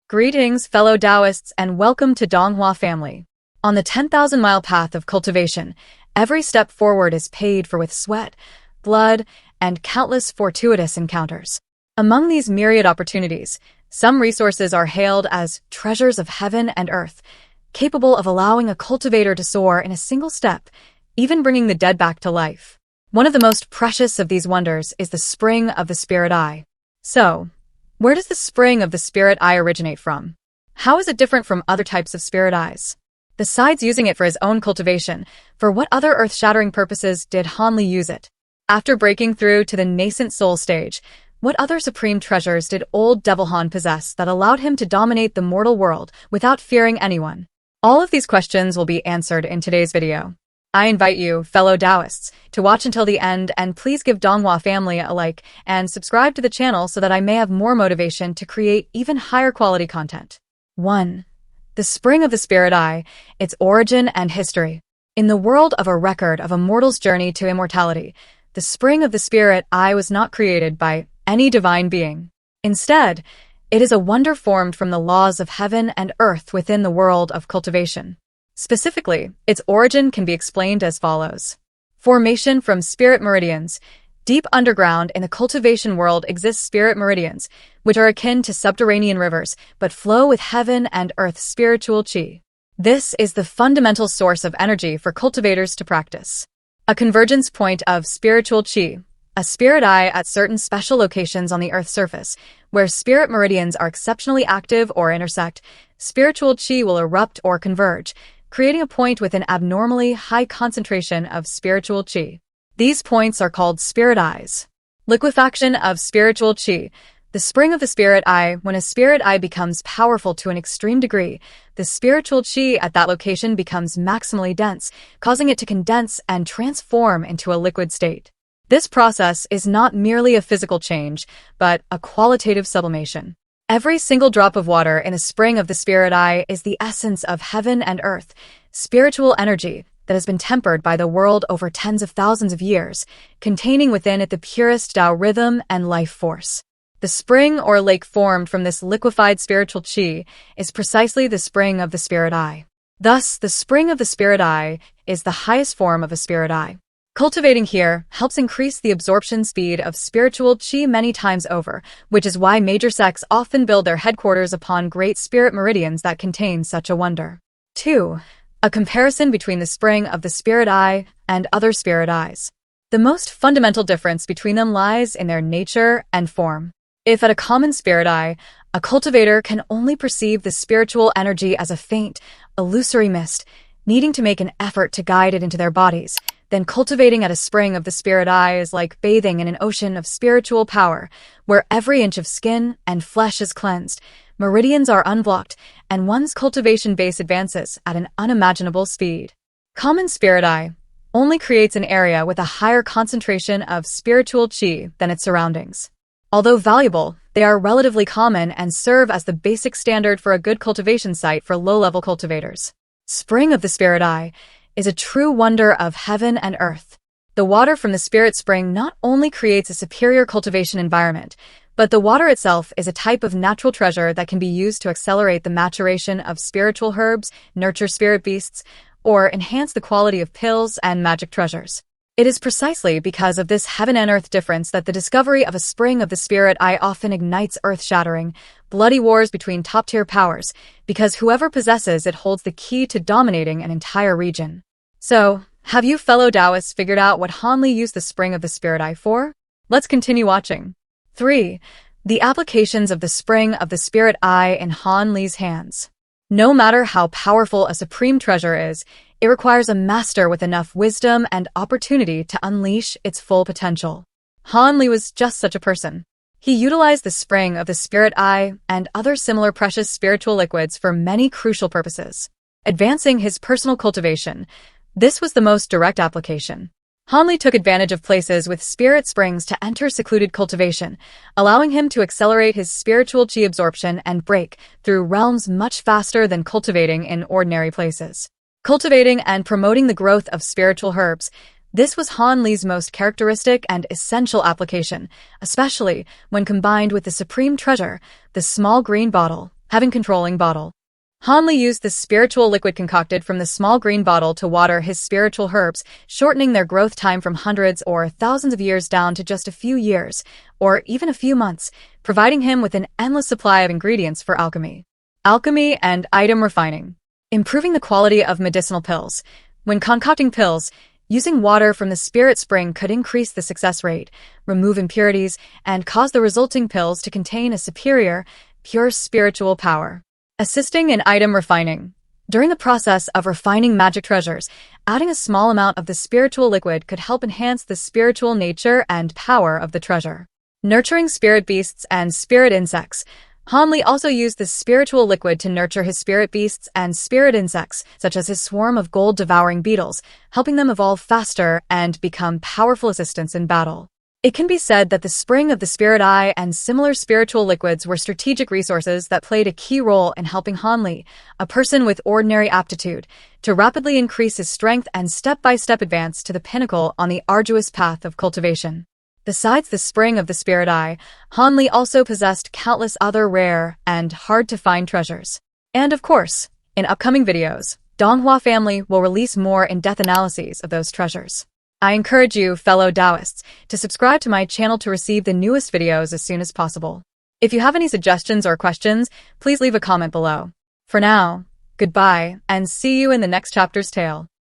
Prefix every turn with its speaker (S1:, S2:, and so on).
S1: Greetings, fellow Taoists, and welcome to Donghua family. On the 10,000-mile path of cultivation, every step forward is paid for with sweat, blood, and countless fortuitous encounters. Among these myriad opportunities, some resources are hailed as treasures of heaven and earth, capable of allowing a cultivator to soar in a single step, even bringing the dead back to life. One of the most precious of these wonders is the spring of the spirit eye. So, where does the spring of the spirit eye originate from? How is it different from other types of spirit eyes? Besides using it for his own cultivation, for what other earth-shattering purposes did HanLi use it? After breaking through to the nascent soul stage, what other supreme treasures did old Devil Han possess that allowed him to dominate the mortal world without fearing anyone? All of these questions will be answered in today's video. I invite you, fellow Taoists, to watch until the end, and please give Donghua family a like and subscribe to the channel so that I may have more motivation to create even higher quality content. 1. The spring of the spirit eye, its origin and history. In the world of a record of a mortal's journey to immortality, the spring of the spirit eye was not created by any divine being. Instead, it is a wonder formed from the laws of heaven and earth within the world of cultivation. Specifically, its origin can be explained as follows. Formation from spirit meridians. Deep underground in the cultivation world exist spirit meridians, which are akin to subterranean rivers, but flow with heaven and earth's spiritual chi. This is the fundamental source of energy for cultivators to practice. A convergence point of spiritual chi. A spirit eye at certain special locations on the Earth's surface, where spirit meridians are exceptionally active or intersect, spiritual chi will erupt or converge, creating a point with an abnormally high concentration of spiritual chi. These points are called spirit eyes. Liquefaction of spiritual chi. The spring of the spirit eye. When a spirit eye becomes powerful to an extreme degree, the spiritual chi at that location becomes maximally dense, causing it to condense and transform into a liquid state. This process is not merely a physical change, but a qualitative sublimation. Every single drop of water in the spring of the spirit eye is the essence of heaven and earth, spiritual energy that has been tempered by the world over tens of thousands of years, containing within it the purest Tao rhythm and life force. The spring or lake formed from this liquefied spiritual chi is precisely the spring of the spirit eye. Thus, the spring of the spirit eye is the highest form of a spirit eye. Cultivating here helps increase the absorption speed of spiritual chi many times over, which is why major sects often build their headquarters upon great spirit meridians that contain such a wonder. 2. A comparison between the spring of the spirit eye and other spirit eyes. The most fundamental difference between them lies in their nature and form. If at a common spirit eye, a cultivator can only perceive the spiritual energy as a faint, illusory mist, needing to make an effort to guide it into their bodies, then cultivating at a spring of the spirit eye is like bathing in an ocean of spiritual power, where every inch of skin and flesh is cleansed, meridians are unblocked, and one's cultivation base advances at an unimaginable speed. Common spirit eye only creates an area with a higher concentration of spiritual chi than its surroundings. Although valuable, they are relatively common and serve as the basic standard for a good cultivation site for low-level cultivators. Spring of the spirit eye is a true wonder of heaven and earth. The water from the spirit spring not only creates a superior cultivation environment, but the water itself is a type of natural treasure that can be used to accelerate the maturation of spiritual herbs, nurture spirit beasts, or enhance the quality of pills and magic treasures. It is precisely because of this heaven and earth difference that the discovery of a spring of the spirit eye often ignites earth-shattering, bloody wars between top-tier powers, because whoever possesses it holds the key to dominating an entire region. So, have you fellow Taoists figured out what HanLi used the spring of the spirit eye for? Let's continue watching. 3. The applications of the spring of the spirit eye in HanLi's hands. No matter how powerful a supreme treasure is, it requires a master with enough wisdom and opportunity to unleash its full potential. HanLi was just such a person. He utilized the spring of the spirit eye and other similar precious spiritual liquids for many crucial purposes. Advancing his personal cultivation, this was the most direct application. HanLi took advantage of places with spirit springs to enter secluded cultivation, allowing him to accelerate his spiritual chi absorption and break through realms much faster than cultivating in ordinary places. Cultivating and promoting the growth of spiritual herbs, this was HanLi's most characteristic and essential application, especially when combined with the supreme treasure, the small green bottle, having controlling bottle. HanLi used the spiritual liquid concocted from the small green bottle to water his spiritual herbs, shortening their growth time from hundreds or thousands of years down to just a few years, or even a few months, providing him with an endless supply of ingredients for alchemy. Alchemy and item refining. Improving the quality of medicinal pills. When concocting pills, using water from the spirit spring could increase the success rate, remove impurities, and cause the resulting pills to contain a superior, pure spiritual power. Assisting in item refining. During the process of refining magic treasures, adding a small amount of the spiritual liquid could help enhance the spiritual nature and power of the treasure. Nurturing spirit beasts and spirit insects. HanLi also used the spiritual liquid to nurture his spirit beasts and spirit insects, such as his swarm of gold-devouring beetles, helping them evolve faster and become powerful assistants in battle. It can be said that the spring of the spirit eye and similar spiritual liquids were strategic resources that played a key role in helping HanLi, a person with ordinary aptitude, to rapidly increase his strength and step-by-step advance to the pinnacle on the arduous path of cultivation. Besides the spring of the spirit eye, HanLi also possessed countless other rare and hard-to-find treasures. And of course, in upcoming videos, Donghua family will release more in-depth analyses of those treasures. I encourage you, fellow Taoists, to subscribe to my channel to receive the newest videos as soon as possible. If you have any suggestions or questions, please leave a comment below. For now, goodbye, and see you in the next chapter's tale.